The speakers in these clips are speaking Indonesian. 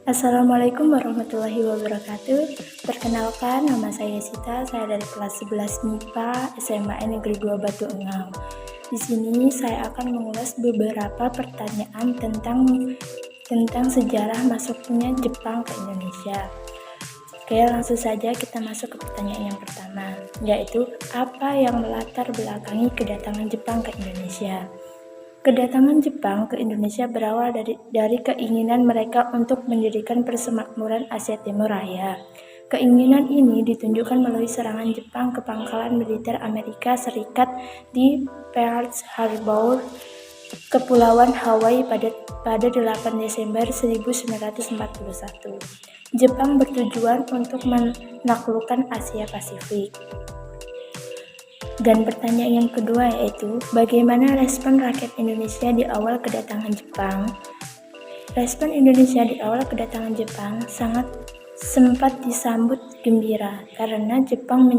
Assalamualaikum warahmatullahi wabarakatuh. Perkenalkan, nama saya Sita, saya dari kelas 11 MIPA SMA Negeri 2 Batu Engau. Di sini saya akan mengulas beberapa pertanyaan tentang sejarah masuknya Jepang ke Indonesia. Oke, langsung saja kita masuk ke pertanyaan yang pertama, yaitu apa yang melatar belakangi kedatangan Jepang ke Indonesia? Kedatangan Jepang ke Indonesia berawal dari keinginan mereka untuk mendirikan persemakmuran Asia Timur Raya. Keinginan ini ditunjukkan melalui serangan Jepang ke pangkalan militer Amerika Serikat di Pearl Harbor, Kepulauan Hawaii pada 8 Desember 1941. Jepang bertujuan untuk menaklukkan Asia Pasifik. Dan pertanyaan yang kedua yaitu, bagaimana respon rakyat Indonesia di awal kedatangan Jepang? Respon Indonesia di awal kedatangan Jepang sempat disambut gembira karena Jepang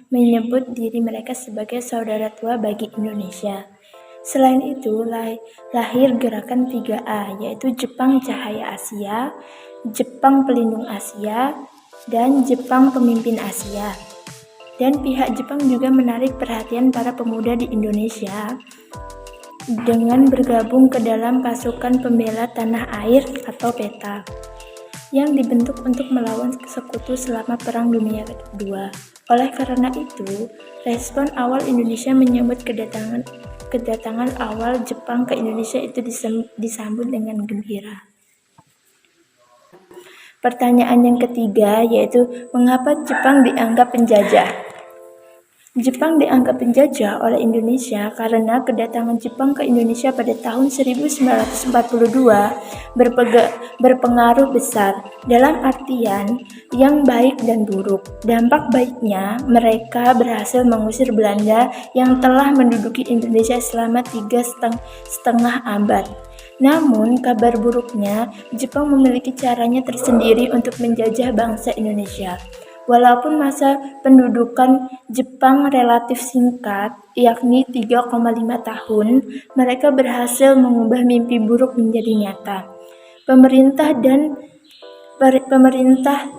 menyebut diri mereka sebagai saudara tua bagi Indonesia. Selain itu, lahir gerakan 3A, yaitu Jepang Cahaya Asia, Jepang Pelindung Asia, dan Jepang Pemimpin Asia. Dan pihak Jepang juga menarik perhatian para pemuda di Indonesia dengan bergabung ke dalam pasukan pembela tanah air atau PETA yang dibentuk untuk melawan sekutu selama Perang Dunia Kedua. Oleh karena itu, respon awal Indonesia menyambut kedatangan awal Jepang ke Indonesia itu disambut dengan gembira. Pertanyaan yang ketiga yaitu, mengapa Jepang dianggap penjajah? Jepang dianggap penjajah oleh Indonesia karena kedatangan Jepang ke Indonesia pada tahun 1942 berpengaruh besar dalam artian yang baik dan buruk. Dampak baiknya, mereka berhasil mengusir Belanda yang telah menduduki Indonesia selama 3,5 abad. Namun, kabar buruknya, Jepang memiliki caranya tersendiri untuk menjajah bangsa Indonesia. Walaupun masa pendudukan Jepang relatif singkat, yakni 3,5 tahun, mereka berhasil mengubah mimpi buruk menjadi nyata. Pemerintah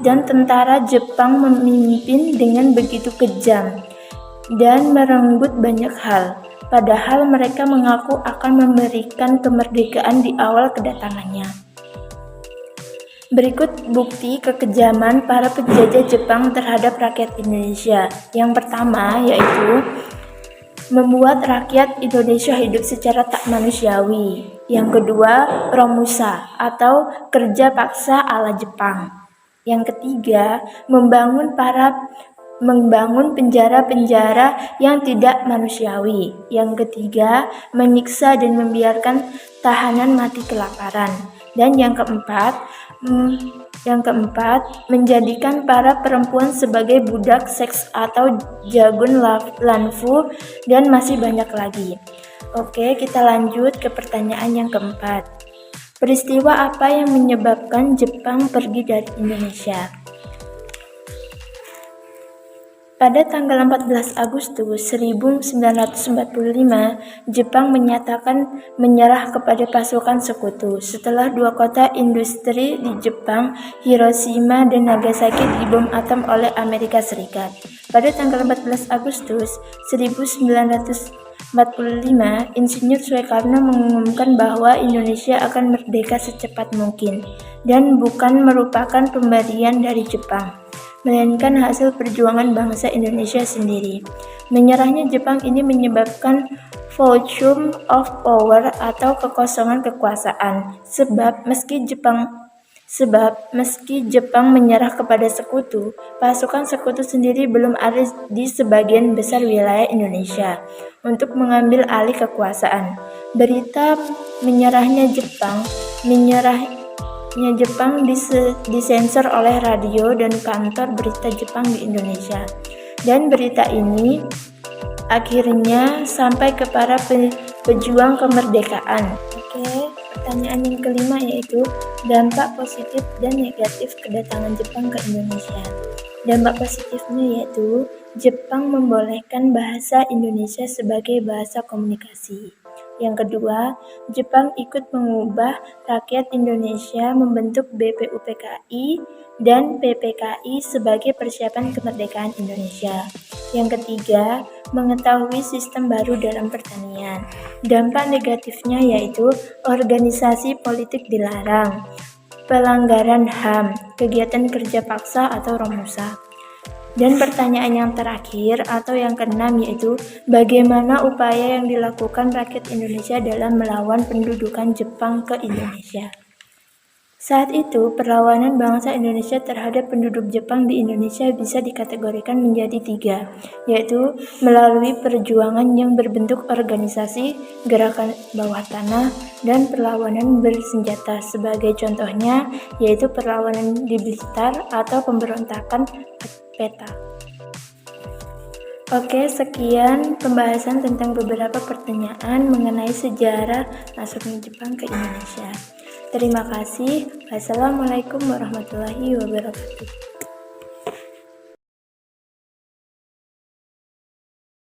dan tentara Jepang memimpin dengan begitu kejam dan merenggut banyak hal. Padahal mereka mengaku akan memberikan kemerdekaan di awal kedatangannya. Berikut bukti kekejaman para penjajah Jepang terhadap rakyat Indonesia. Yang pertama yaitu membuat rakyat Indonesia hidup secara tak manusiawi. Yang kedua, romusa atau kerja paksa ala Jepang. Yang ketiga, membangun penjara-penjara yang tidak manusiawi. Yang ketiga, menyiksa dan membiarkan tahanan mati kelaparan. Dan yang keempat, menjadikan para perempuan sebagai budak seks atau jagun lanfu, dan masih banyak lagi. Oke, kita lanjut ke pertanyaan yang keempat. Peristiwa apa yang menyebabkan Jepang pergi dari Indonesia? Pada tanggal 14 Agustus 1945, Jepang menyatakan menyerah kepada pasukan sekutu setelah dua kota industri di Jepang, Hiroshima dan Nagasaki, dibom atom oleh Amerika Serikat. Pada tanggal 14 Agustus 1945, Insinyur Soekarno mengumumkan bahwa Indonesia akan merdeka secepat mungkin dan bukan merupakan pemberian dari Jepang, melainkan hasil perjuangan bangsa Indonesia sendiri. Menyerahnya Jepang ini menyebabkan vacuum of power atau kekosongan kekuasaan, sebab meski Jepang menyerah kepada sekutu, pasukan sekutu sendiri belum ada di sebagian besar wilayah Indonesia untuk mengambil alih kekuasaan. Berita menyerahnya Jepang disensor oleh radio dan kantor berita Jepang di Indonesia, dan berita ini akhirnya sampai ke para pejuang kemerdekaan. Oke, pertanyaan yang kelima yaitu dampak positif dan negatif kedatangan Jepang ke Indonesia. Dampak positifnya yaitu Jepang membolehkan bahasa Indonesia sebagai bahasa komunikasi. Yang kedua, Jepang ikut mengubah rakyat Indonesia membentuk BPUPKI dan PPKI sebagai persiapan kemerdekaan Indonesia. Yang ketiga, mengetahui sistem baru dalam pertanian. Dampak negatifnya yaitu organisasi politik dilarang, pelanggaran HAM, kegiatan kerja paksa atau romusa. Dan pertanyaan yang terakhir atau yang keenam yaitu bagaimana upaya yang dilakukan rakyat Indonesia dalam melawan pendudukan Jepang ke Indonesia. Saat itu, perlawanan bangsa Indonesia terhadap penduduk Jepang di Indonesia bisa dikategorikan menjadi 3, yaitu melalui perjuangan yang berbentuk organisasi, gerakan bawah tanah, dan perlawanan bersenjata. Sebagai contohnya, yaitu perlawanan di Blitar atau pemberontakan peta. Oke, sekian pembahasan tentang beberapa pertanyaan mengenai sejarah masuknya Jepang ke Indonesia. Terima kasih. Wassalamualaikum warahmatullahi wabarakatuh.